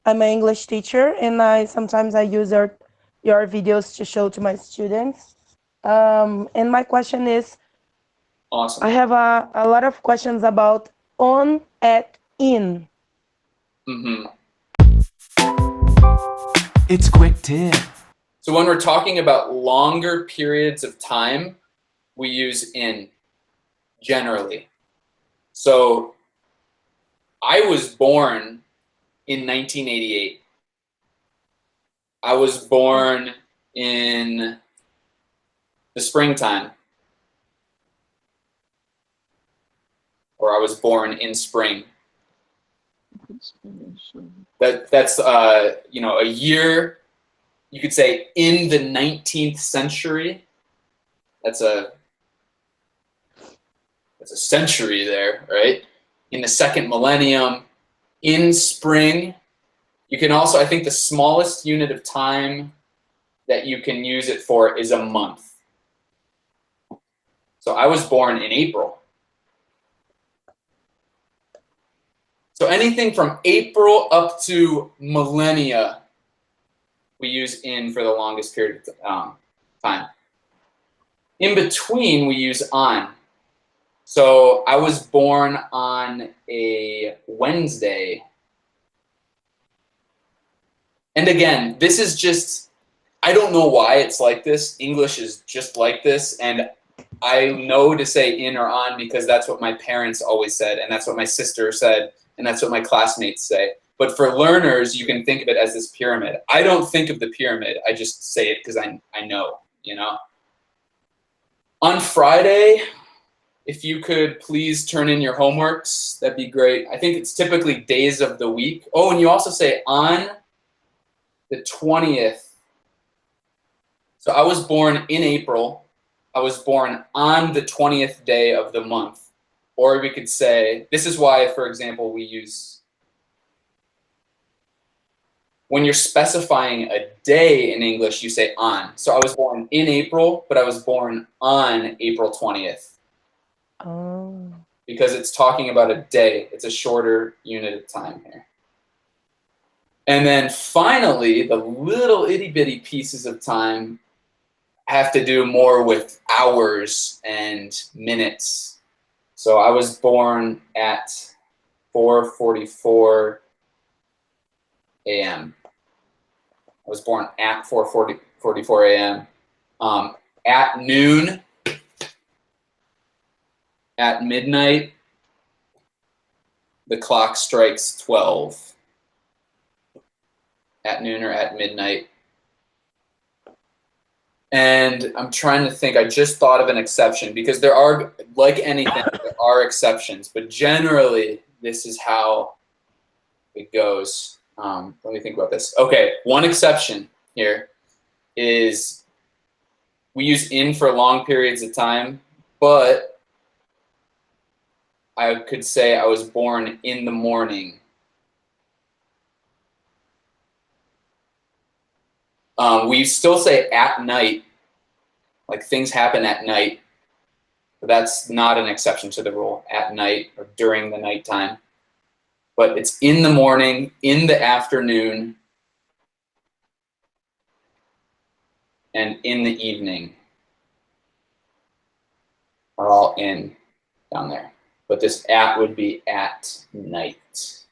I'm an English teacher, and I sometimes I use your videos to show to my students. And my question is, I Awesome. have a lot of questions about on, at, in. hmm It's quick tip. So when we're talking about longer periods of time, we use in generally. So I was born in 1988. I was born in the springtime, or I was born in spring. That's a year. You could say in the 19th century. That's a century there, right? In the second millennium, in spring. You can also, I think the smallest unit of time that you can use it for is a month. So I was born in April. So anything from April up to millennia, we use in for the longest period of time. In between, we use on. So I was born on a Wednesday. And again, this is just, I don't know why it's like this. English is just like this. And I know to say in or on because that's what my parents always said. And that's what my sister said. And that's what my classmates say. But for learners, you can think of it as this pyramid. I don't think of the pyramid. I just say it because I know, On Friday, if you could please turn in your homeworks, that'd be great. I think it's typically days of the week. Oh, and you also say on the 20th. So I was born in April. I was born on the 20th day of the month. Or we could say, this is why, for example, we use, when you're specifying a day in English, you say on. So I was born in April, but I was born on April 20th. Oh. Because it's talking about a day. It's a shorter unit of time here. And then finally, the little itty bitty pieces of time have to do more with hours and minutes. So I was born at 4:44 a.m. I was born at 4:44 a.m. At noon, at midnight, the clock strikes 12. At noon or at midnight. And I'm trying to think, I just thought of an exception because there are, like anything, there are exceptions, but generally this is how it goes. Let me think about this. Okay, one exception here is we use in for long periods of time, but I could say I was born in the morning. We still say at night, like things happen at night, but that's not an exception to the rule, at night or during the nighttime. But it's in the morning, in the afternoon, and in the evening are all in down there. But this at would be at night.